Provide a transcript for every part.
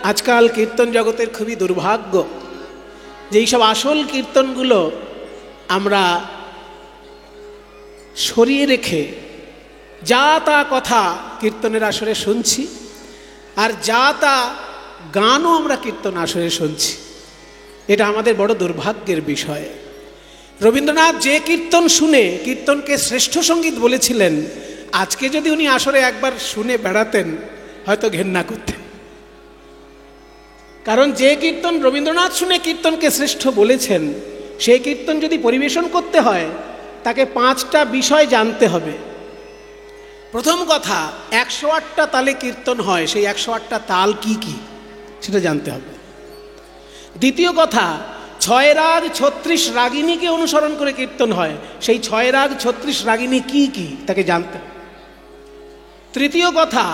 আজকাল কীর্তন জগতের খুবই দুর্ভাগ্য যে এইসব আসল কীর্তনগুলো আমরা সরিয়ে রেখে যা তা কথা কীর্তনের আসরে শুনছি, আর যা তা গানও আমরা কীর্তন আসরে শুনছি। এটা আমাদের বড় দুর্ভাগ্যের বিষয়। রবীন্দ্রনাথ যে কীর্তন শুনে কীর্তনকে শ্রেষ্ঠ সঙ্গীত বলেছিলেন, আজকে যদি উনি আসরে একবার শুনে বেড়াতেন হয়তো ঘেন্না করতেন। কারণ যে কীর্তন রবীন্দ্রনাথ শুনে কীর্তনকে শ্রেষ্ঠ বলেছেন, সেই কীর্তন যদি পরিবেশন করতে হয় তাকে 5টা বিষয় জানতে হবে। প্রথম কথা, 108টা তালে কীর্তন হয়, সেই 108টা তাল কি কি সেটা জানতে হবে। দ্বিতীয় কথা, 6 রাগ 36 রাগিণীকে অনুসরণ করে কীর্তন হয়, সেই 6 রাগ 36 রাগিণী কি কি তাকে জানতে হবে। তৃতীয় কথা,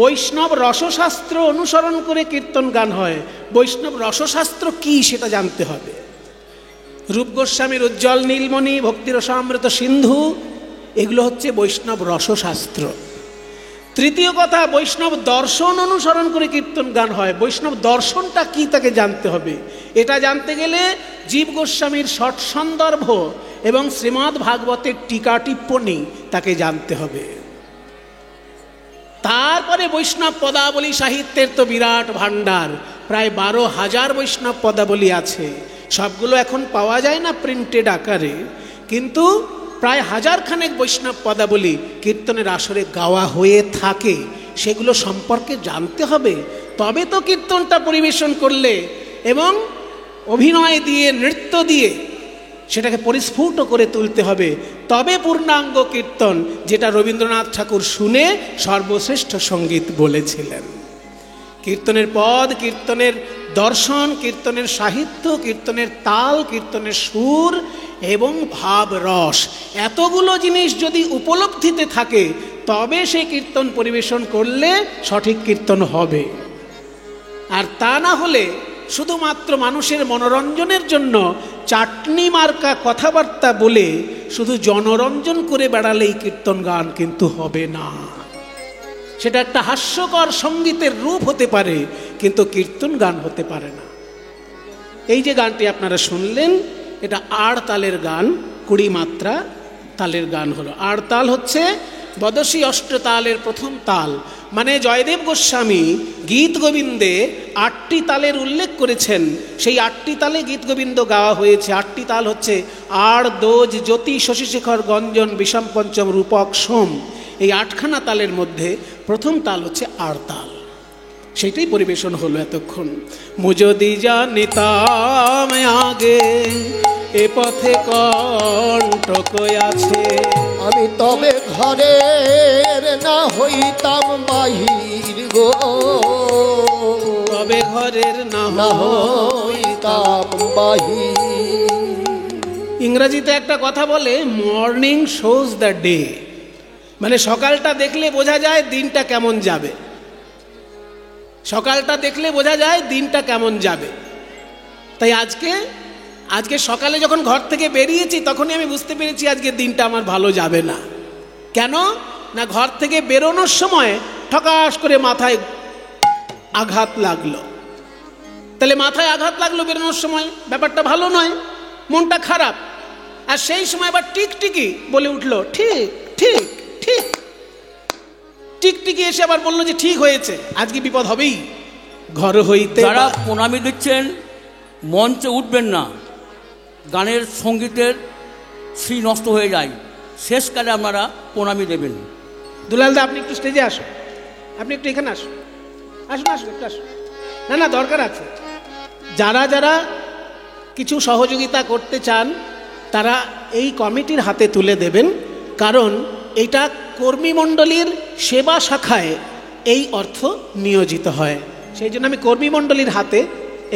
বৈষ্ণব রসশাস্ত্র অনুসরণ করে কীর্তন গান হয়, বৈষ্ণব রসশাস্ত্র কি সেটা জানতে হবে। রূপ গোস্বামীর উজ্জ্বল নীলমণি, ভক্তিরসামৃত সিন্ধু, এগুলো হচ্ছে বৈষ্ণব রসশাস্ত্র। তৃতীয় কথা, বৈষ্ণব দর্শন অনুসরণ করে কীর্তন গান হয়, বৈষ্ণব দর্শনটা কি তাকে জানতে হবে। এটা জানতে গেলে জীব গোস্বামীর ষট সন্দর্ভ এবং শ্রীমদ্ ভাগবতের টিকা টিপ্পণী তাকে জানতে হবে। তারপরে বৈষ্ণব পদাবলী সাহিত্যের তো বিরাট ভাণ্ডার, প্রায় 12,000 বৈষ্ণব পদাবলী আছে। সবগুলো এখন পাওয়া যায় না প্রিন্টেড আকারে, কিন্তু প্রায় 1000 খানেক বৈষ্ণব পদাবলী কীর্তনের আসরে গাওয়া হয়ে থাকে। সেগুলো সম্পর্কে জানতে হবে, তবে তো কীর্তনটা পরিবেশন করলে এবং অভিনয় দিয়ে নৃত্য দিয়ে সেটাকে পরিস্ফুট করে তুলতে হবে, তবে পূর্ণাঙ্গ কীর্তন, যেটা রবীন্দ্রনাথ ঠাকুর শুনে সর্বশ্রেষ্ঠ সঙ্গীত বলেছিলেন। কীর্তনের পদ, কীর্তনের দর্শন, কীর্তনের সাহিত্য, কীর্তনের তাল, কীর্তনের সুর এবং ভাব রস, এতগুলো জিনিস যদি উপলব্ধিতে থাকে তবে সেই কীর্তন পরিবেশন করলে সঠিক কীর্তন হবে। আর তা না হলে শুধুমাত্র মানুষের মনোরঞ্জনের জন্য চাটনি মার্কা কথাবার্তা বলে শুধু জনরঞ্জন করে বেড়ালেই কীর্তন গান কিন্তু হবে না। সেটা একটা হাস্যকর সঙ্গীতের রূপ হতে পারে, কিন্তু কীর্তন গান হতে পারে না। এই যে গানটি আপনারা শুনলেন, এটা আড় তালের গান, 20 মাত্রা তালের গান হলো। আড় তাল হচ্ছে বদশী অষ্টতালের প্রথম তাল। মানে জয়দেব গোস্বামী গীত গোবিন্দে 8টি তালের উল্লেখ করেছেন, সেই 8টি তালে গীত গোবিন্দ গাওয়া হয়েছে। 8টি তাল হচ্ছে আড়, দোজ, জ্যোতি, শশীশেখর, গঞ্জন, বিষম পঞ্চম, রূপক, সোম। এই 8খানা তালের মধ্যে প্রথম তাল হচ্ছে আড় তাল, সেইটাই পরিবেশন হলো এতক্ষণ। মুজদি জানিতাম আগে এ পথে কণ্টক আছে, আমি তবে ঘরের না হইতাম বাহির গো, তবে ঘরের না হইতাম বাহির। ইংরেজিতে একটা কথা বলে, মর্নিং শোজ দ্য ডে, মানে সকালটা দেখলে বোঝা যায় দিনটা কেমন যাবে। সকালটা দেখলে বোঝা যায় দিনটা কেমন যাবে। তাই আজকে সকালে যখন ঘর থেকে বেরিয়েছি তখনই আমি বুঝতে পেরেছি আজকে দিনটা আমার ভালো যাবে না। কেন না, ঘর থেকে বেরোনোর সময় ঠকাস করে মাথায় আঘাত লাগলো। তাহলে মাথায় আঘাত লাগলো বেরোনোর সময়, ব্যাপারটা ভালো নয়, মনটা খারাপ। আর সেই সময় আবার টিকটিকি বলে উঠলো ঠিক ঠিক ঠিক, টিকটিকি এসে আবার বললো যে ঠিক হয়েছে, আজকে বিপদ হবেই। ঘর হইতে যারা প্রণামী দিচ্ছেন মঞ্চে উঠবেন না, গানের সঙ্গীতের শ্রী নষ্ট হয়ে যায়, শেষকালে আপনারা প্রণামী দেবেন। দুলালদা আপনি একটু স্টেজে আসুন, আপনি একটু এখানে আসুন, আসুন আসুন একটু আসুন। না না, দরকার আছে। যারা যারা কিছু সহযোগিতা করতে চান তারা এই কমিটির হাতে তুলে দেবেন, কারণ এটা কর্মীমণ্ডলীর সেবা শাখায় এই অর্থ নিয়োজিত হয়। সেই জন্য আমি কর্মীমণ্ডলীর হাতে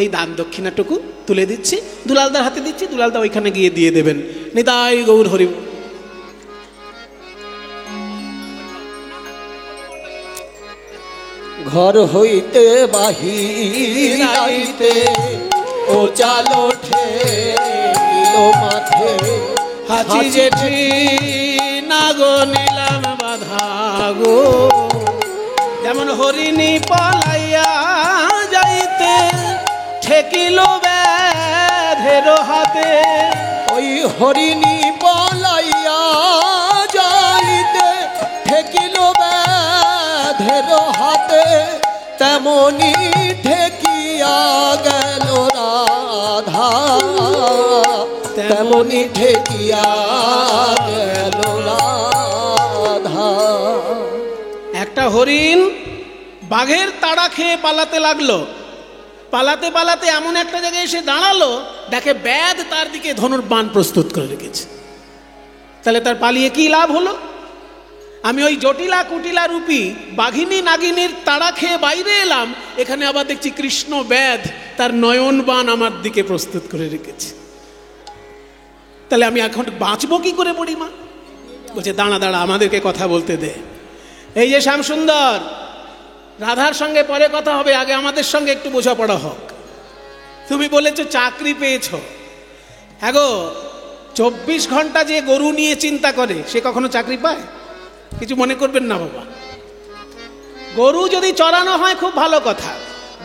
এই দান দক্ষিণাটুকু তুলে দিচ্ছি, দুলালদার হাতে দিচ্ছি, দুলালদা ওইখানে গিয়ে দিয়ে দেবেন। নিতাই গৌর হরি। ঘর হইতে বাহির আইতে ও চাল ওঠে মাঠে, হাঁচি জেঠি না গো নিলাম বাধা গো, যেমন হরিণী পালাইয়া ঠেকিল ব্যাধের হাতে। ওই হরিণী পলাইয়া যাইতে ঠেকিল ব্যাধের হাতে, তেমনি ঠেকিয়া গেল রাধা, তেমনি ঠেকিয়া গেল রাধা। একটা হরিণ বাঘের তাড়া খেয়ে পালাতে লাগলো, পালাতে পালাতে এমন একটা জায়গায় এসে দাঁড়ালো, দেখে ব্যাধ তার দিকে ধনুর বাণ প্রস্তুত করে রেখেছে। তাহলে তার পালিয়ে কি লাভ হলো? আমি ওই জটিলা কুটিলা রূপী বাঘিনী নাগিনীর তাড়া খেয়ে বাইরে এলাম, এখানে আবার দেখছি কৃষ্ণ ব্যাধ তার নয়ন বাণ আমার দিকে প্রস্তুত করে রেখেছে। তাহলে আমি এখন বাঁচবো কি করে বুড়িমা? বলছে দাঁড়া দাঁড়া, আমাদেরকে কথা বলতে দে। এই যে শ্যামসুন্দর, রাধার সঙ্গে পরে কথা হবে, আগে আমাদের সঙ্গে একটু বোঝাপড়া হোক। তুমি বলেছো চাকরি পেয়েছ, হ্যাঁ গো, 24 ঘন্টা যে গরু নিয়ে চিন্তা করে সে কখনো চাকরি পায়? কিছু মনে করবেন না বাবা। গরু যদি চড়ানো হয় খুব ভালো কথা।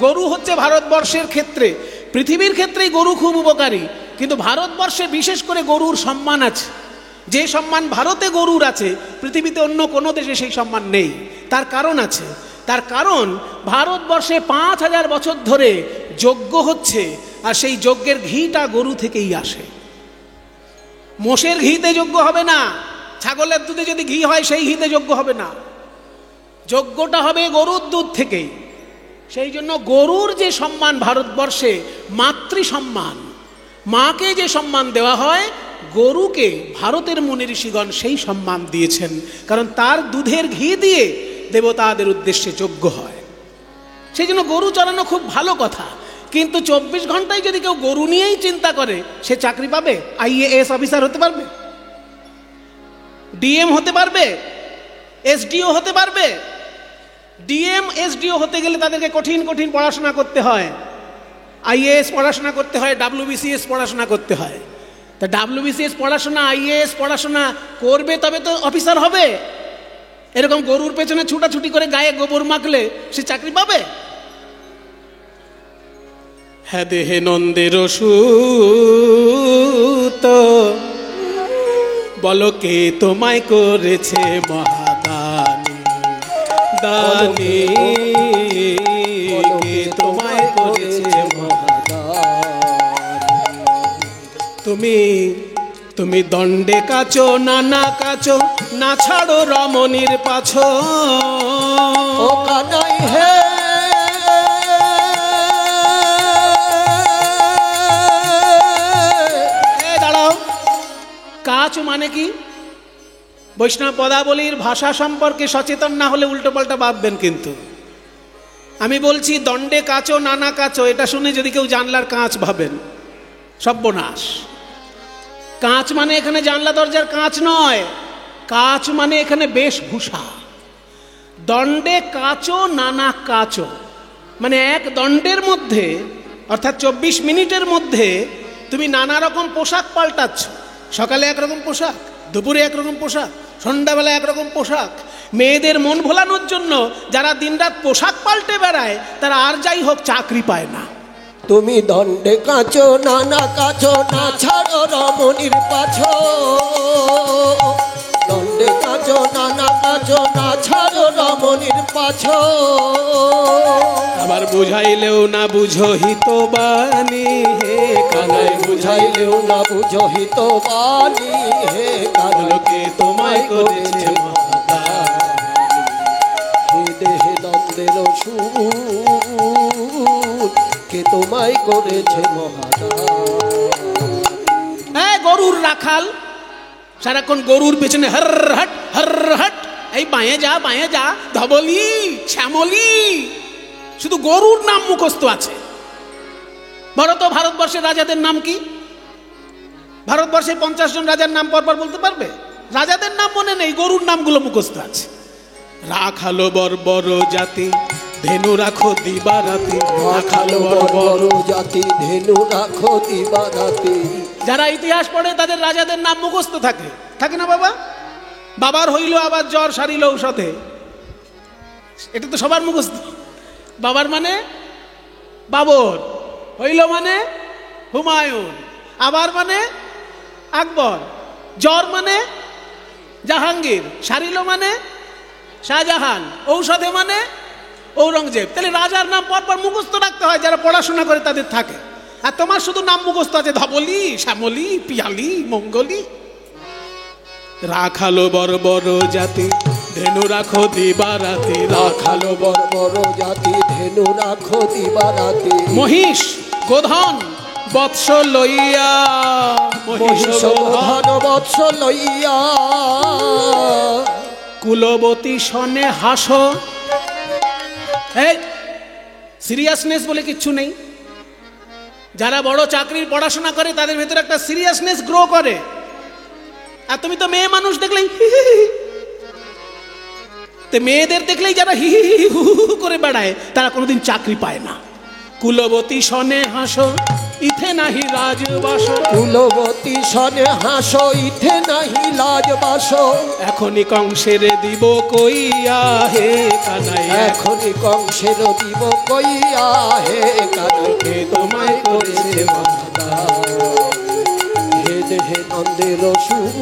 গরু হচ্ছে ভারতবর্ষের ক্ষেত্রে, পৃথিবীর ক্ষেত্রেই গরু খুব উপকারী, কিন্তু ভারতবর্ষে বিশেষ করে গরুর সম্মান আছে। যে সম্মান ভারতে গরুর আছে, পৃথিবীতে অন্য কোনো দেশে সেই সম্মান নেই। তার কারণ আছে। তার কারণ ভারতবর্ষে 5000 বছর ধরে যজ্ঞ হচ্ছে, আর সেই যজ্ঞের ঘিটা গরু থেকেই আসে। মোষের ঘিতে যজ্ঞ হবে না, ছাগলের দুধে যদি ঘি হয় সেই ঘিতে যজ্ঞ হবে না, যজ্ঞটা হবে গরুর দুধ থেকেই। সেই জন্য গরুর যে সম্মান ভারতবর্ষে, মাতৃ সম্মান, মাকে যে সম্মান দেওয়া হয়, গরুকে ভারতের মুনি ঋষিগণ সেই সম্মান দিয়েছেন, কারণ তার দুধের ঘি দিয়ে দেবতাদের উদ্দেশ্যে যজ্ঞ হয়। সেই জন্য গরু চড়ানো খুব ভালো কথা। কিন্তু 24 ঘন্টায় যদি কেউ গরু নিয়েই চিন্তা করে, সে চাকরি পাবে? IAS অফিসার হতে পারবে? DM হতে পারবে? SDO হতে পারবে? DM SDO হতে গেলে তাদেরকে কঠিন কঠিন পড়াশোনা করতে হয়। IAS পড়াশোনা করতে হয়, WBCS পড়াশোনা করতে হয়। তা WBCS পড়াশোনা, IAS পড়াশোনা করবে তবে তো অফিসার হবে। এরকম গরুর পেছনে ছুটাছুটি করে গায়ে গোবর মাখলে সে চাকরি পাবে? হ্যাঁ দেহে নন্দের সুত, বলো কে তোমায় করেছে মহাদানী, দানী কে তোমায় করেছে মহাদানী। তুমি দণ্ডে কাচো নানা কাচো, না ছাড়ো রমণীর পাছ। ও কানাই হে দাঁড়াও, কাচ মানে কি? বৈষ্ণব পদাবলীর ভাষা সম্পর্কে সচেতন না হলে উল্টো পাল্টা ভাববেন। কিন্তু আমি বলছি দণ্ডে কাচো নানা কাচো, এটা শুনে যদি কেউ জানলার কাঁচ ভাবেন, সর্বনাশ। কাঁচ মানে এখানে জানলা দরজার কাঁচ নয়, কাঁচ মানে এখানে বেশভূষা। দণ্ডে কাচো নানা কাচো মানে এক দণ্ডের মধ্যে, অর্থাৎ 24 মিনিটের মধ্যে তুমি নানা রকম পোশাক পাল্টাচ্ছ। সকালে একরকম পোশাক, দুপুরে একরকম পোশাক, সন্ধ্যাবেলা একরকম পোশাক। মেয়েদের মন ভোলানোর জন্য যারা দিনরাত পোশাক পাল্টে বেড়ায়, তারা আর যাই হোক চাকরি পায় না। তুমি দণ্ডে কাচো নানা কাচো, না ছাড়ো রমণীর পাছ। দণ্ডে কাচো নানা কাচো, না ছাড়ো রমণীর পাছ। আবার বুঝাইলেও না বুঝো হিতবাণী, হে কানাই বুঝাইলেও না বুঝো হিতবাণী, হে কানাইকে তোমায় করেছে মহাদানী। হে দেহে দ্বন্দ্বের সুর, কে তোমায় করেছে মহাদানী। হ্যাঁ, গরুর রাখাল সারাক্ষণ গরুর পেছনে হর হট, এই বাঁয়ে যা, ধবলি শ্যামলি, শুধু গরুর নাম মুখস্থ আছে। ভারতবর্ষের রাজাদের নাম কি? ভারতবর্ষের 50 জন রাজার নাম পরপর বলতে পারবে? রাজাদের নাম মনে নেই, গরুর নামগুলো মুখস্থ আছে। রাখালো বর্বর জাতি, ধেনু রাখো দিবারাতি। রাখালো বর্বর জাতি, ধেনু রাখো দিবারাতি। যারা ইতিহাস পড়ে তাদের রাজাদের নাম মুখস্থ থাকে না বাবা? বাবার হইল আবার জ্বর সারিল ঔষধে, এটা তো সবার মুখস্থ। বাবার মানে বাবর, হইল মানে হুমায়ুন, আবার মানে আকবর, জ্বর মানে জাহাঙ্গীর, সারিল মানে শাহজাহান, ঔষধে মানে ঔরঙ্গজেব। তাহলে রাজার নাম পরপর মুখস্থ রাখতে হয়, যারা পড়াশোনা করে তাদের থাকে। আর তোমার শুধু নাম মুখস্থ আছে, ধবলি, শ্যামলি, পিয়ালি, মঙ্গলি। রাখালো বড় বড় জাতি ধেনু রাখো দিবারাতি, রাখালো বড় বড় জাতি ধেনু রাখো দিবারাতি। মহিষ গোধন বৎস লইয়া, মহিষ গোধন বৎস লইয়া, কুলবতী সনে হাসো। এই সিরিয়াসনেস বলে কিচ্ছু নেই। যারা বড় চাকরির পড়াশোনা করে তাদের ভেতরে একটা সিরিয়াসনেস গ্রো করে। আর তুমি তো মেয়ে মানুষ দেখলেই মেয়েদের দেখলেই যারা হি হি হি হু হু করে বেড়ায় তারা কোনোদিন চাকরি পায় না। কুলবতী সনে হাসো ইথে নাহি রাজবাস, কুলবতী সনে হাসো ইথে নাহি লাজবাস। এখনই কংসের দিব কইয়া হে কানাই, এখনই কংসের দিব কইয়া হে কানাই। কে তোমায় করেছে মহাদা, হে দেহে নন্দের সুর,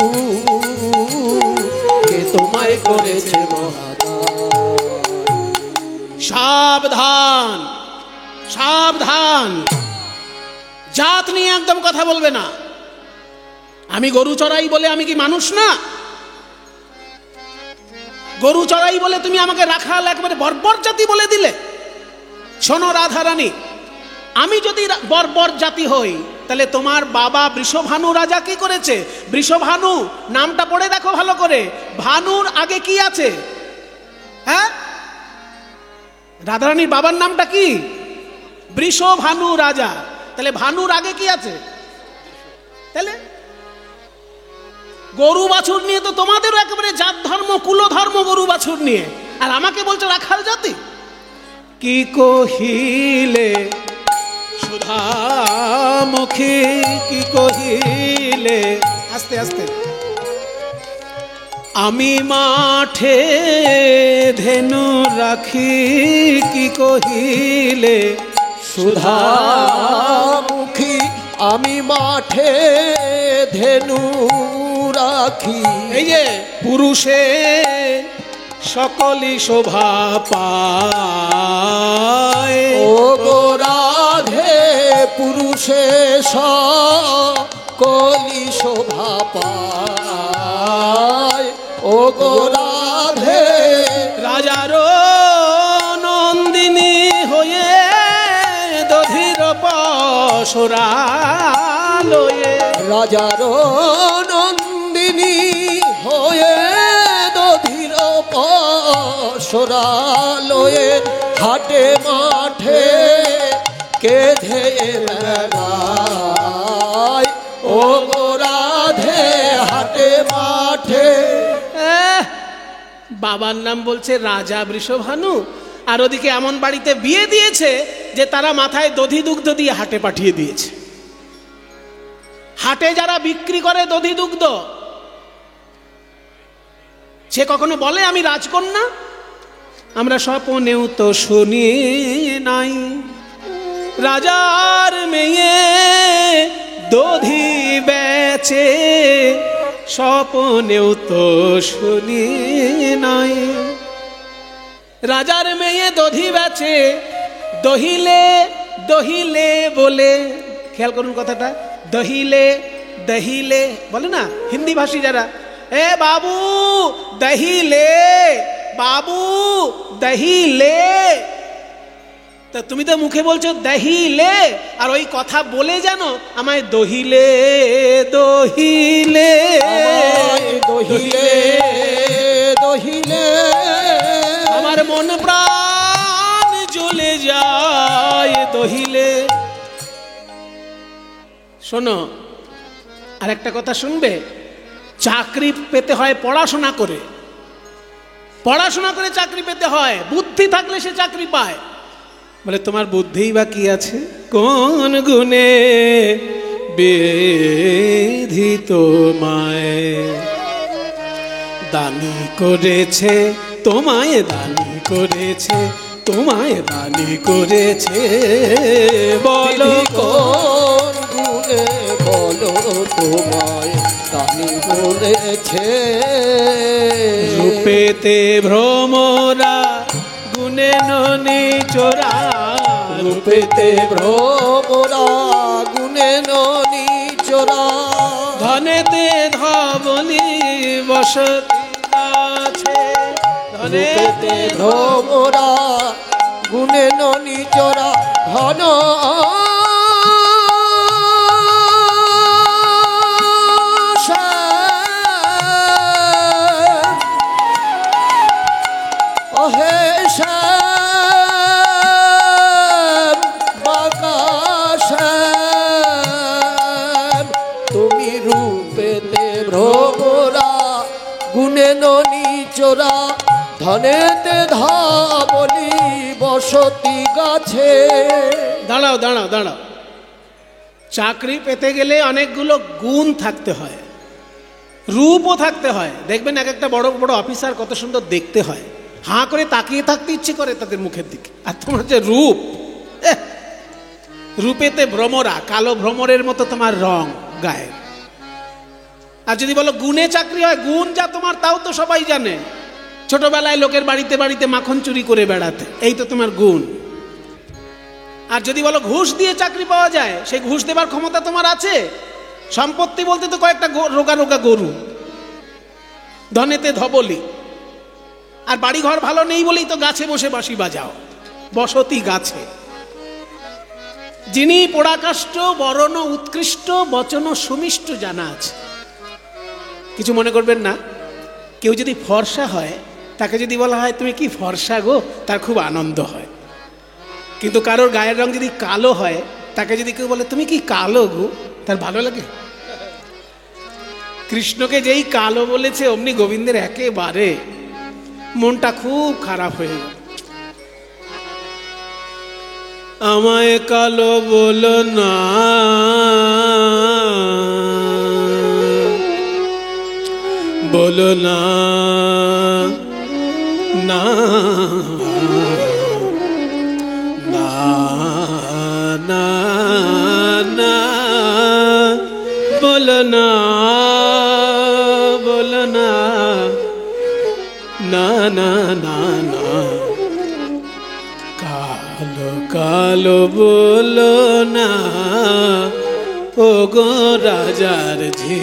কে তোমায় করেছে মহাদা। সাবধান সাবধান, জাত নিয়ে একদম কথা বলবে না। আমি গরু চড়াই বলে আমি কি মানুষ না? গরু চড়াই বলে তুমি আমাকে রাখাল একবারে বর্বর জাতি বলে দিলে? শোনো রাধারানী, আমি যদি বর্বর জাতি হই তাহলে তোমার বাবা বৃষভানু রাজা কি করেছে? বৃষভানু নামটা পড়ে দেখো ভালো করে, ভানুর আগে কি আছে? হ্যাঁ, রাধারানীর বাবার নামটা কি? বৃষভানু রাজা। তাহলে ভানুর আগে কি আছে? তাহলে গরু বাছুর নিয়ে তো তোমাদেরও একেবারে জাত ধর্ম কুল ধর্ম গরু বাছুর নিয়ে, আর আমাকে বলছো রাখাল জাতি। কি কহিলে সুধামুখী, কি কহিলে, আস্তে আস্তে, আমি মাঠে ধেনু রাখি, কি কহিলে সুধামুখী, আমি মাঠে ধেনু রাখি। এই যে পুরুষে সকলই শোভা পায়, ও গো রাধে পুরুষে সকলই শোভা পায়, ও গো রাধে। রাজার নন্দিনী হয়ে দধির পশুরা লয়ে, রাজার নন্দিনী হয়ে দধির পশুরা লয়ে, হাটে মাঠে কেঁধে বেড়ায়, ও গো রাধে হাটে মাঠে। বাবার নাম বলছে রাজা বৃষভানু, আর ওদিকে এমন বাড়িতে বিয়ে দিয়েছে যে তারা মাথায় দধি দুগ্ধ দিয়ে হাটে পাঠিয়ে দিয়েছে। হাটে যারা বিক্রি করে দধি দুগ্ধ, সে কখনো বলে আমি রাজকন্যা? আমরা স্বপনেও তো শুনি নাই, রাজার মেয়ে দধি বেচে, স্বপনেও তো শুনি নাই। রাজার মেয়ে দধি বেচে, দহিলে দহিলে বলে, খেয়াল করুন কথাটা, দহিলে দহিলে বলে না হিন্দি ভাষী যারা, এ বাবু দহিলে, বাবু দহিলে। তা তুমি তো মুখে বলছো দহিলে, আর ওই কথা বলে জানো আমায় দহিলে দহিলে দহিলে দহিলে, আমার মন প্রাণ জ্বলে যায় দহিলে। শোনো, আর একটা কথা শুনবে, চাকরি পেতে হয় পড়াশোনা করে, পড়াশোনা করে চাকরি পেতে হয়, বুদ্ধি থাকলে সে চাকরি পায়। বলে তোমার বুদ্ধিই বা কি আছে? কোন গুণে বেধি তোমায় দানি করেছে, তোমায় দানি করেছে তোমায় রানী করেছে বলো কোন গুণে বলো তোমায় রানী করেছে রূপেতে ভ্রমরা গুণে ননি চোরা রূপেতে ভ্রমরা গুণে ননি চোরা ধনেতে ধবলি বসতি আছে রূপেতে ভ্রমরা গুণে ননি চোরা ধন অহে শ্যাম বাকাশ তুমি রূপেতে ভ্রমরা গুণে ননি চোরা ধনেতে ধাবলি বসতি গাছে দাঁড়াও দাঁড়াও দাঁড়াও চাকরি পেতে গেলে অনেকগুলো গুণ থাকতে হয়, রূপও থাকতে হয়। দেখবেন এক একটা বড় বড় অফিসার কত সুন্দর দেখতে হয়, হাঁ করে তাকিয়ে থাকতে ইচ্ছে করে তাদের মুখের দিকে। আর তোমার যে রূপ, রূপেতে ভ্রমরা, কালো ভ্রমরের মতো তোমার রং গায়ে। আর যদি বলো গুণে চাকরি হয়, গুণ যা তোমার তাও তো সবাই জানে, ছোটবেলায় লোকের বাড়িতে বাড়িতে মাখন চুরি করে বেড়াতে, এই তো তোমার গুণ। আর যদি বলো ঘুষ দিয়ে চাকরি পাওয়া যায়, সেই ঘুষ দেবার ক্ষমতা তোমার আছে। সম্পত্তি বলতে তো কয়েকটা রোগা রোগা গরু, ধনেতে ধবলি। আর বাড়ি ঘর ভালো নেই বলেই তো গাছে বসে বাঁশি বাজাও, বসতি গাছে। যিনি পোড়াকাষ্ঠ বরণ উৎকৃষ্ট বচন সুমিষ্ট জানা আছে। কিছু মনে করবেন না, কেউ যদি ফর্সা হয় তাকে যদি বলা হয় তুমি কি ফর্সা গো, তার খুব আনন্দ হয়। কিন্তু কারোর গায়ের রং যদি কালো হয়, তাকে যদি কেউ বলে তুমি কি কালো গো, তার ভালো লাগে। কৃষ্ণকে যেই কালো বলেছে অমনি গোবিন্দের একেবারে মনটা খুব খারাপ হয়ে গেল। আমায় কালো বলো না, বলো না না না না না, বলো না বলো না না না না না, কালো কালো বলো না ও গো রাজার ঝি,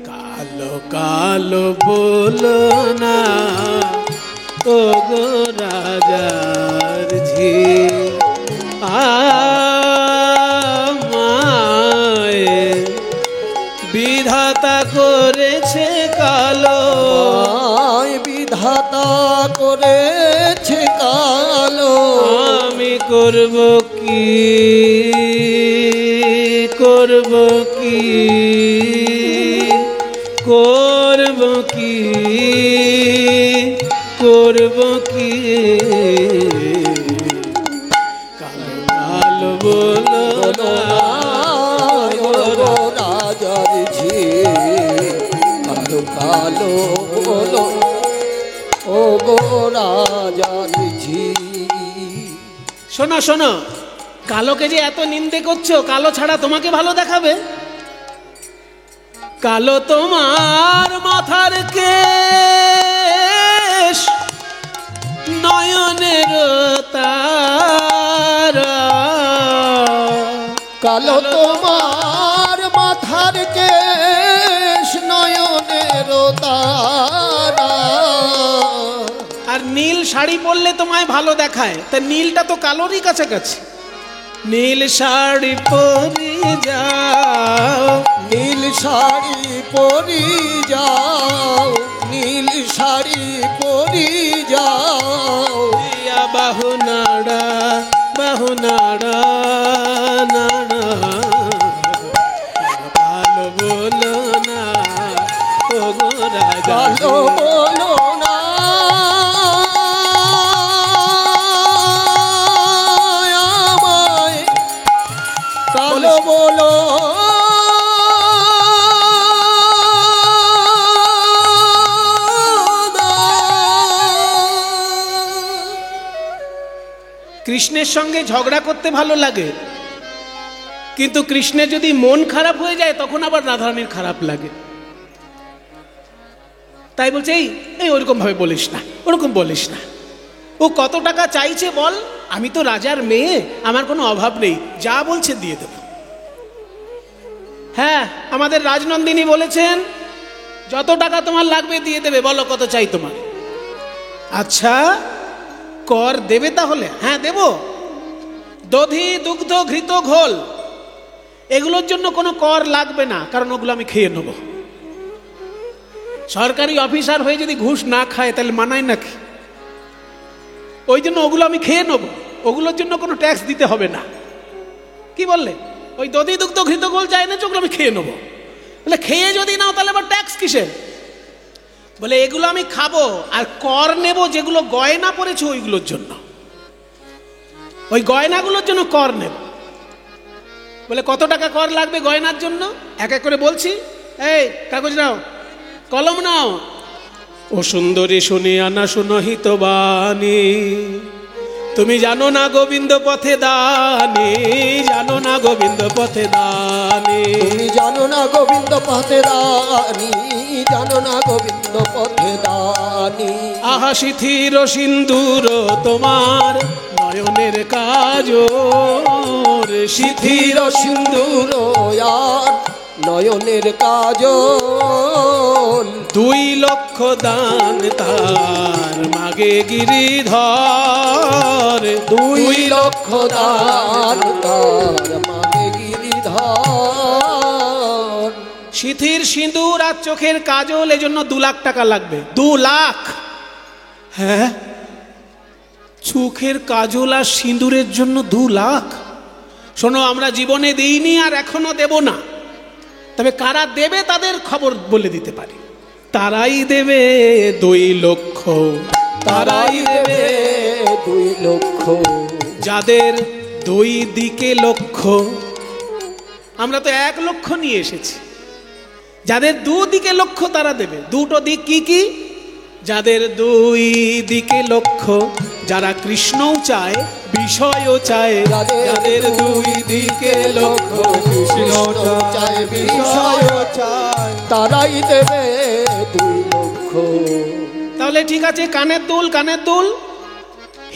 কালো কালো বলো না ও গো রাজার ঝি। আমায় বিধাতা করেছে কালো, বিধাতা করেছে কালো, আমি করব কি করব কি করব কি করব কি, কালো কালো বলো না রাজার ঝি, কালো কালো বলো ও গো রাজার ঝি। শোনো শোনো, কালোকে যে এত নিন্দে করছো, কালো ছাড়া তোমাকে ভালো দেখাবে? কালো তোমার মাথার কেশ, নয়নের তারা, কালো তোমার মাথার কেশ, নয়নের তারা। আর নীল শাড়ি পরলে তোমায় ভালো দেখায়, তা নীলটা তো কালোরই কাছাকাছি। নীল শাড়ি পরি যাও, নীল শাড়ি পরি যাও, নীল শাড়ি পরি যাও, দিয়া বাহু নাড়া বাহু নাড়া নাড়া, ভালো বলো না ও গো রাজা, কালো বলো না আমায়, কালো বলো কৃষ্ণের সঙ্গে ঝগড়া করতে ভালো লাগে, কিন্তু কৃষ্ণের যদি মন খারাপ হয়ে যায় তখন আবার রাধারানীর খারাপ লাগে। তাই বলছে এই ওরকম ভাবে বলিস না, ওরকম বলিস না। ও কত টাকা চাইছে বল, আমি তো রাজার মেয়ে, আমার কোনো অভাব নেই, যা বলছে দিয়ে দেব। হ্যাঁ, আমাদের রাজনন্দিনী বলেছেন যত টাকা তোমার লাগবে দিয়ে দেবে, বলো কত চাই তোমার। আচ্ছা, কর দেবে তাহলে? হ্যাঁ দেব। দধি দুগ্ধ ঘৃত ঘোল এগুলোর জন্য কোনো কর লাগবে না, কারণ ওগুলো আমি খেয়ে নেব। সরকারি অফিসার হয়ে যদি ঘুষ না খায় তাহলে মানায় নাকি? ওই জন্য ওগুলো আমি খেয়ে নেব, ওগুলোর জন্য কোনো ট্যাক্স দিতে হবে না। কি বললে? ওই দধি দুগ্ধ ঘৃত ঘোল চাই না, ওগুলো আমি খেয়ে নেবো। বলে খেয়ে যদি নাও তাহলে আবার ট্যাক্স কিসের? বলে এগুলো আমি খাবো আর কর নেব যেগুলো গয়না পড়েছে ওইগুলোর জন্য, ওই গয়নাগুলোর জন্য কর নেব। বলে কত টাকা কর লাগবে গয়নার জন্য? এক এক করে বলছি। এই কাগজ নাও, কলম নাও। ও সুন্দরী শুনিয়া না শুনহিত বাণী, তুমি জানো না গোবিন্দ পথে দানি, জানো না গোবিন্দ পথে দানি, তুমি জানো না গোবিন্দ পথে দানি, জানো না গোবিন্দ পথে দানি। আহা শিথির সিন্দুর তোমার নয়নের কাজল, শিথির সিন্দুর আর নয়নের কাজল। 2 লক্ষ দান তার মাগে গিরিধর, 2 লক্ষ দান তার মাগে গিরিধর। শিথির সিঁদুর আর চোখের কাজল, এজন্য 2 লাখ টাকা লাগবে। 2 লাখ? হ্যাঁ, চোখের কাজল আর সিঁদুরের জন্য 2 লাখ? শোনো, আমরা জীবনে দিইনি আর এখনো দেব না, তবে কারা দেবে তাদের খবর বলে দিতে পারি। তারাই দেবে 2 লক্ষ, তারাই দেবে 2 লক্ষ। যাদের 2 দিকে লক্ষ্য। আমরা তো 1 লক্ষ নিয়ে এসেছি, যাদের 2 দিকে লক্ষ্য তারা দেবে। 2টো দিক কি কি? যাদের 2 দিকে লক্ষ্য, যারা কৃষ্ণও চায় বিষয়ও চায়, যাদের 2 দিকে লক্ষ্য, কৃষ্ণ চায় বিষয়ও চায়, তারাই দেবে 2 লক্ষ। তাহলে ঠিক আছে, কানের দুল, কানের দুল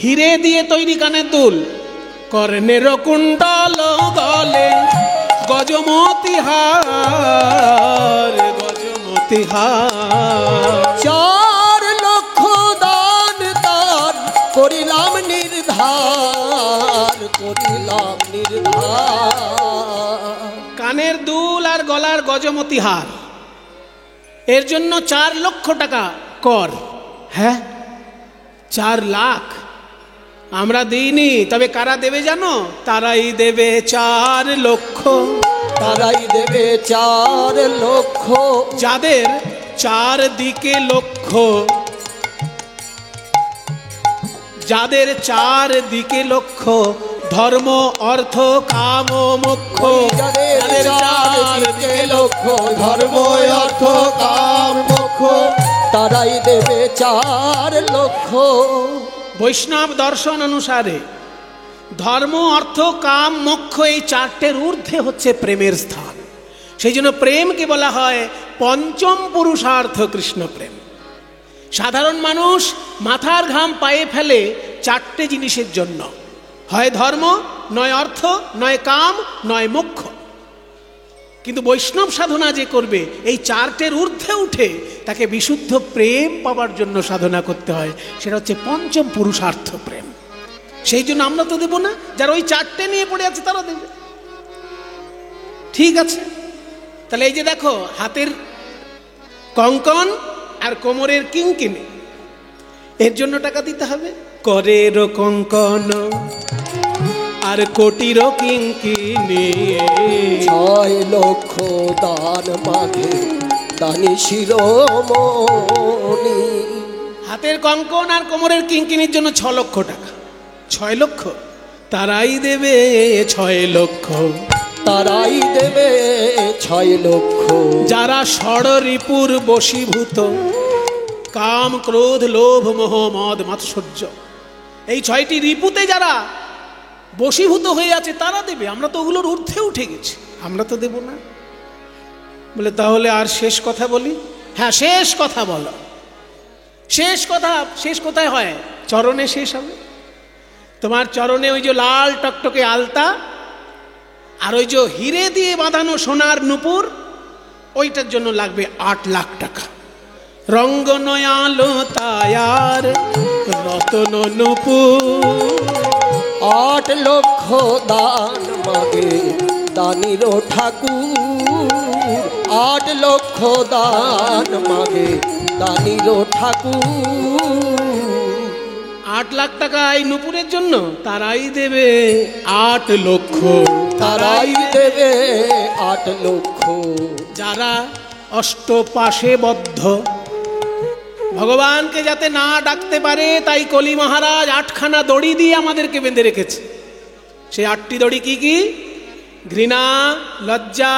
হিরে দিয়ে তৈরি কানের দুল, কর্ণের কুণ্ডল গলে গজমতি হার, গজমতি হার। 4 লক্ষ দান তার করিলাম নির্ধার, করিলাম নির্ধার। কানের দুল আর গলার গজমতি হার, এর জন্য 4 লক্ষ টাকা কর। হ্যাঁ, 4 লাখ আমরা দিইনি, তবে কারা দেবে জানো? তারাই দেবে 4 লক্ষ, তারাই দেবে 4 লক্ষ। যাদের 4 দিকে লক্ষ্য, যাদের 4 দিকে লক্ষ্য, ধর্ম অর্থ কাম মোক্ষ, যাদের 4 দিকে লক্ষ্য, ধর্ম অর্থ কাম মোক্ষ, তারাই দেবে 4 লক্ষ। বৈষ্ণব দর্শন অনুসারে ধর্ম অর্থ কাম মোক্ষ এই 4টের ঊর্ধ্বে হচ্ছে প্রেমের স্থান। সেই জন্য প্রেমকে বলা হয় পঞ্চম পুরুষার্থ কৃষ্ণ প্রেম। সাধারণ মানুষ মাথার ঘাম পায়ে ফেলে 4টে জিনিসের জন্য, হয় ধর্ম, নয় অর্থ, নয় কাম, নয় মোক্ষ। কিন্তু বৈষ্ণব সাধনা যে করবে এই 4টের ঊর্ধ্বে উঠে তাকে বিশুদ্ধ প্রেম পাওয়ার জন্য সাধনা করতে হয়, সেটা হচ্ছে পঞ্চম পুরুষার্থ প্রেম। সেই জন্য আমরা তো দেব না, যারা ওই 4টে নিয়ে পড়ে আছে তারা দেবে। ঠিক আছে, তাহলে এই যে দেখো, হাতের কঙ্কন আর কোমরের কিঙ্কিনি, এর জন্য টাকা দিতে হবে। করের কঙ্কন আর কোটির কিঙ্কিনি, 6 লক্ষ দান মাগে দানি শিরোমণি। হাতের কঙ্কন আর কোমরের কিঙ্কিনির জন্য 6 লক্ষ টাকা। 6 লক্ষ তারাই দেবে 6 লক্ষ, তারাই দেবে 6 লক্ষ। যারা ষড়রিপুর বশীভূত, কাম ক্রোধ লোভ মোহ মদ মাৎসর্য, এই 6টি রিপুতে যারা বশীভূত হয়ে আছে তারা দেবে, আমরা তো ওগুলোর ঊর্ধ্বে উঠে গেছি, আমরা তো দেব না। বলে তাহলে আর শেষ কথা বলি? হ্যাঁ, শেষ কথা বলো। শেষ কথা, শেষ কোথায় হয়? চরণে শেষ হবে। তোমার চরণে ওই যে লাল টকটকে আলতা আর ওই যে হিরে দিয়ে বাঁধানো সোনার নুপুর, ওইটার জন্য লাগবে 8 লাখ টাকা। রঙ্গ নয়ালো তায়ার রতন নুপুর, 8 লক্ষ দান মাগে দানির ঠাকুর, 8 লক্ষ দান মাগে দানির ঠাকুর। 8 লাখ টাকা এই নুপুরের জন্য তারাই দেবে 8 লক্ষ, তারাই দেবে 8 লক্ষ। যারা অষ্টপাশে বদ্ধ, ভগবানকে যাতে না ডাকতে পারে তাই কলি মহারাজ 8খানা দড়ি দিয়ে আমাদেরকে বেঁধে রেখেছে। সেই 8টি দড়ি কি কি? ঘৃণা, লজ্জা,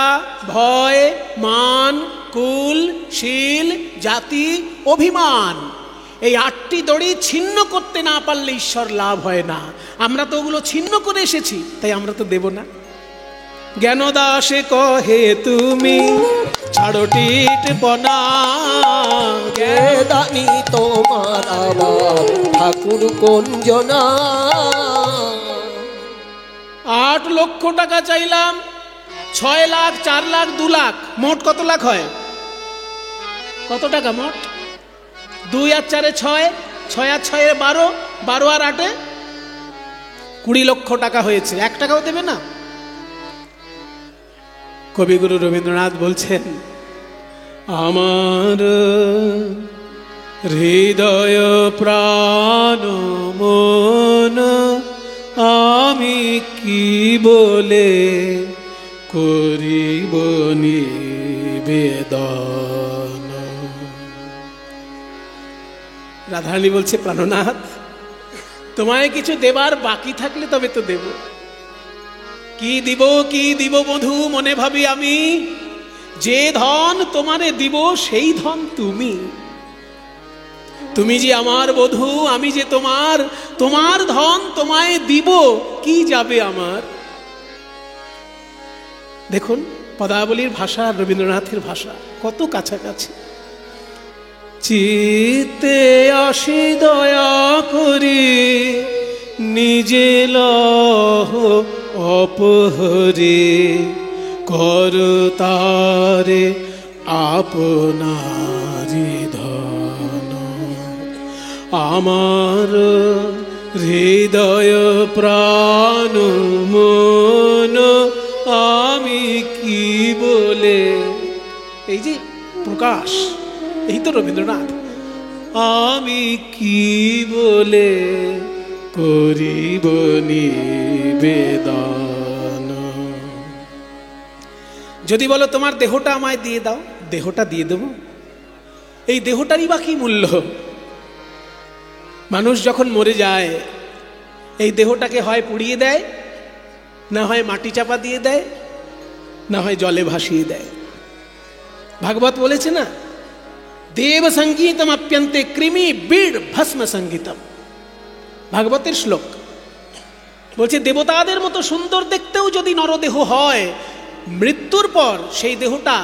ভয়, মান, কুল, শীল, জাতি, অভিমান। এই 8টি দড়ি ছিন্ন করতে না পারলে ঈশ্বর লাভ হয় না। আমরা তো ওগুলো ছিন্ন করে এসেছি, তাই আমরা তো দেব না। জ্ঞানদাসে কহে তুমি ছাড়ো টিট বনা, কে দানি তোমার আবার ঠাকুর কোন জনা। 8 লক্ষ টাকা চাইলাম, 6 লাখ, 4 লাখ, 2 লাখ, মোট কত লাখ হয়? কত টাকা মোট? 2 আর 4 6, 6 আর 6 12, 12 আর 8 20 লক্ষ টাকা হয়েছে। 1 টাকাও দেবে না। কবিগুরু রবীন্দ্রনাথ বলছেন, আমার হৃদয় প্রাণ মন আমি কি বলে করিব নিবেদন। রাধারানী বলছে, প্রাণনাথ তোমায় কিছু দেবার বাকি থাকলে তবে তো দেব। কি দিব, কি দিব বধূ মনে ভাবি আমি, যে ধন তোমারে দিব সেই ধন তুমি। তুমি যে আমার বধূ, আমি যে তোমার, তোমার ধন তোমায় দিব, কি যাবে আমার। দেখুন পদাবলীর ভাষা আর রবীন্দ্রনাথের ভাষা কত কাছাকাছি। চিত্তে আসি দয়া করি নিজে লহ অপহরে, কর তারে আপনারি ধন। আমার হৃদয় প্রাণ মন আমি কি বলে, এই যে প্রকাশ, এই তো রবীন্দ্রনাথ, আমি কি বলে করিব নিবেদন। যদি বলো তোমার দেহটা আমায় দিয়ে দাও, দেহটা দিয়ে দেব। এই দেহটারই বা কি মূল্য? মানুষ যখন মরে যায় এই দেহটাকে হয় পুড়িয়ে দেয়, না হয় মাটি চাপা দিয়ে দেয়, না হয় জলে ভাসিয়ে দেয়। ভাগবত বলেছে না, দেব সঙ্গীতম অপ্যন্তে কৃমি বীড় ভস্ম সঙ্গীতম। ভাগবতের শ্লোক বলছে, দেবতাদের মতো সুন্দর দেখতেও যদি নরদেহ হয়, মৃত্যুর পর সেই দেহটা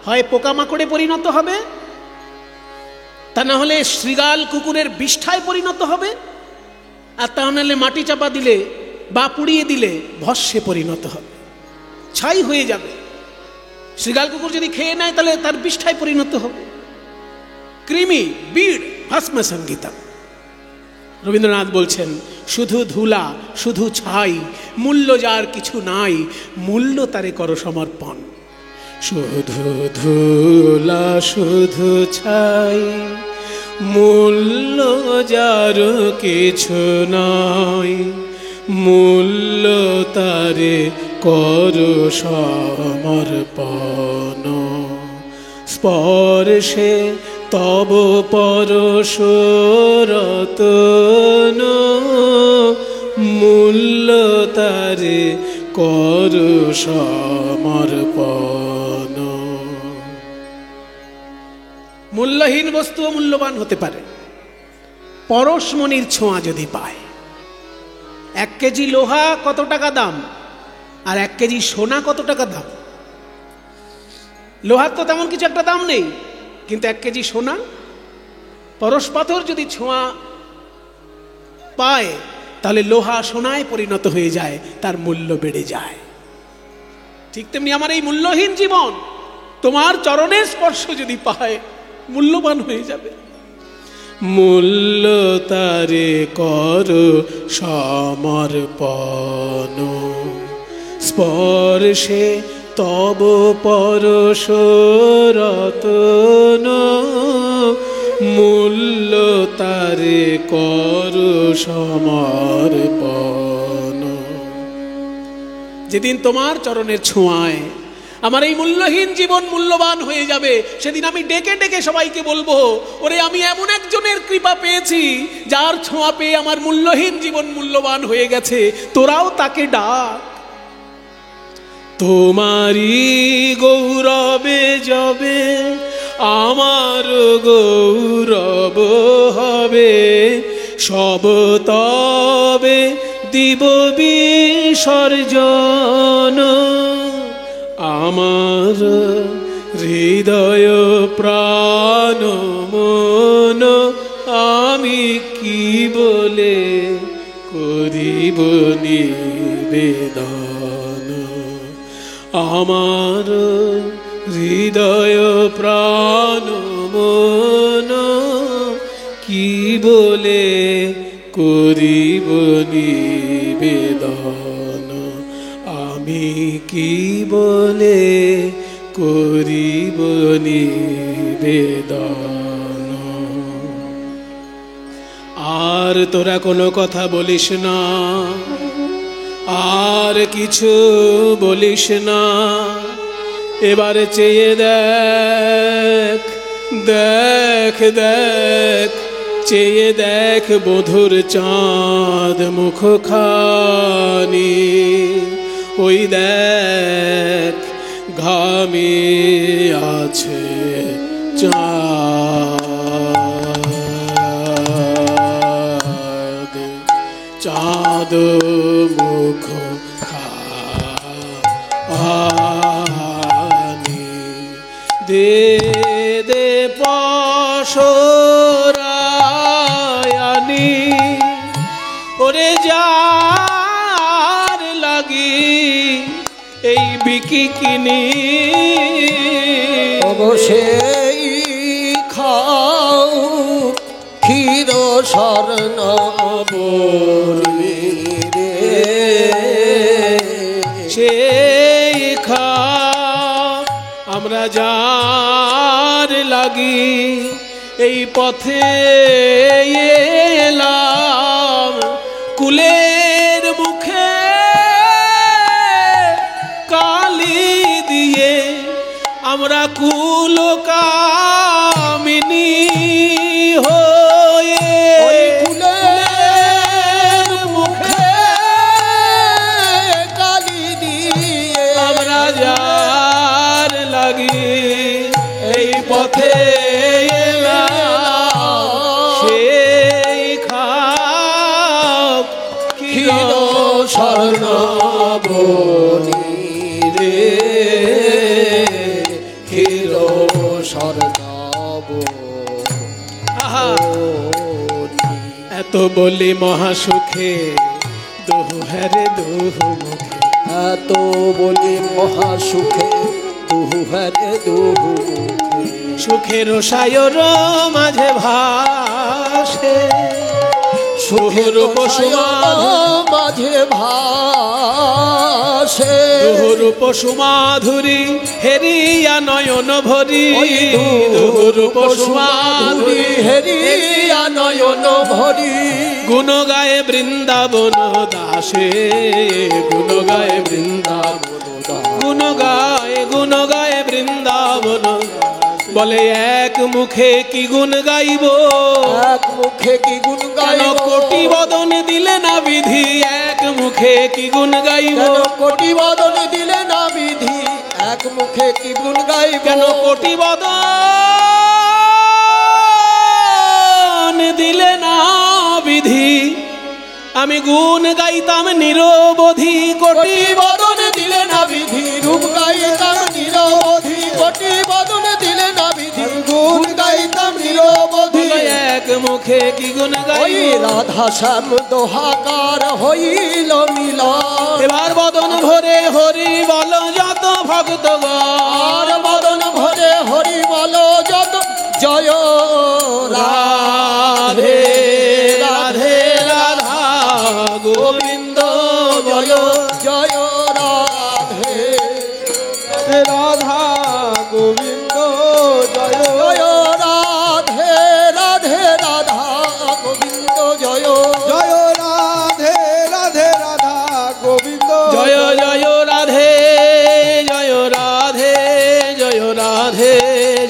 হয় পোকামাকড়ে পরিণত হবে, তা না হলে শৃগাল কুকুরের বিষ্ঠায় পরিণত হবে, আর তা নাহলে মাটি চাপা দিলে বা পুড়িয়ে দিলে ভস্মে পরিণত হবে, ছাই হয়ে যাবে। শৃগাল কুকুর যদি খেয়ে নেয় তাহলে তার বিষ্ঠায় পরিণত হবে। কৃমি বীড় ভস্ম সঙ্গীতম। রবীন্দ্রনাথ বলছেন, শুধু ধুলা, শুধু ছাই, মূল্য যার কিছু নাই, মূল্য তারে করো সমর্পণ। শুধু ধুলা, শুধু ছাই, মূল্য যার কিছু নাই, মূল্য তারে করো সমর্পণ। স্পর্শে তব পরশ রতন, মূল্য তারে করো সমর্পণ। মূল্যহীন বস্তুও মূল্যবান হতে পারে পরশমণির ছোঁয়া যদি পায়। 1 কেজি লোহা কত টাকা দাম, আর 1 কেজি সোনা কত টাকা দাম? লোহার তো তেমন কিছু একটা দাম নেই, কিন্তু 1 কেজি সোনা, পরশ পাথর যদি ছোঁয়া পায় তাহলে লোহা সোনায় পরিণত হয়ে যায়, তার মূল্য বেড়ে যায়। ঠিক তেমনি আমার এই মূল্যহীন জীবন তোমার চরণের স্পর্শ যদি পায় মূল্যবান হয়ে যাবে। মূল্য তারে কর সমর্পণ, স্পর্শে তব পরশ রতন, মূল্য তারে কর সমর্পণ। যেদিন তোমার চরণের ছোঁয়ায় আমার এই মূল্যহীন জীবন মূল্যবান হয়ে যাবে, সেদিন আমি ডেকে ডেকে সবাইকে বলবো, ওরে আমি এমন একজনের কৃপা পেয়েছি যার ছোঁয়া পেয়ে আমার মূল্যহীন জীবন মূল্যবান হয়ে গেছে, তোরাও তাকে ডাক। তোমারই গৌরবে যাবে আমার গৌরব হবে, সব তবে দিব বিসর্জন। আমার হৃদয় প্রাণ মন আমি কি বলে করিব নিবেদন। আমার হৃদয় প্রাণ মন কি বলে করিব নিবেদন। আমি কি বলে করিব নিবেদন। আর তোরা কোনো কথা বলিস না, আর কিছু বলিস না, এবারে চেয়ে দেখ দেখ দেখ, চেয়ে দেখ বধুর চাঁদ মুখখানি, ওই দেখ ঘামে আছে চাঁদ, চাঁদ মুখ খানি। দে দে পশরায়ানি, ওরে যার লাগি এই বিকি কিনি, অবশ্যই খাও ক্ষীর স্বর্ণ সেই খা আমরা যার লাগি এই পথে এলাম, কুলের মুখে কালি দিয়ে আমরা কুলকামিনী হয়ে, কুলের মুখে কালি দিয়ে আমরা যার লাগি এই পথে এলাম, সেই খাপ ক্ষীর স্বর্ণ বনি রে, ক্ষীর স্বর্ণ বনি। এত বলি মহাসুখে দোহু হ্যারে দোহু মুখে, এত বলি মহাসুখে দুহু হরে দুহু মুখে, সুখের সায়র মাঝে ভাসে, সুখের মাঝে ভাসে, দুরূপ সুমাধুরী হেরিয়া নয়ন ভরি, দুরূপ সুমাধুরী হেরিয়া নয়ন ভরি, গুণ গায়ে বৃন্দাবন দাসে, গুণ গায়ে বৃন্দাবন, গুণ গায়ে বৃন্দাবন। বলে এক মুখে কি গুণ গাইব, এক মুখে কি গুণ কেন গাইব, কোটি বদন দিলে না বিধি, এক মুখে কি গুণ গাইব, কেন কোটি বদন দিলে না বিধি, এক মুখে কি গুণ গাইব, কেন কোটি বদন দিলে না বিধি, আমি গুণ গাইতাম নিরবধি কোটি কোটি বদন দিলে না বিধি রূপ গাইতাম নিরবধি কোটি বদন দিলে না বিধি গুণ গাইতাম নিরবধি এক মুখে কি গুণ ওই গাই রাধা শ্যাম দোহাকার হইল মিলন এবার বদন ভরে হরি বল যত ভক্ত আর বদন ভরে হরি বলো যত জয় রাধে রাধে রাধা গোবিন্দ জয় জয় রাধে রাধা গোবিন্দ জয় জয় রাধে রাধে রাধা গোবিন্দ জয় জয় রাধে রাধে রাধা গোবিন্দ জয় জয় রাধে জয় রাধে জয় রাধে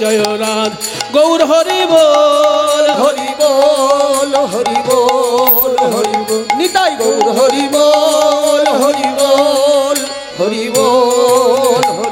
জয় রাধ গৌর হরি বল হরি বল হরি বল হরি বল নিতাই গৌর হরি বল হরি বল হরি বল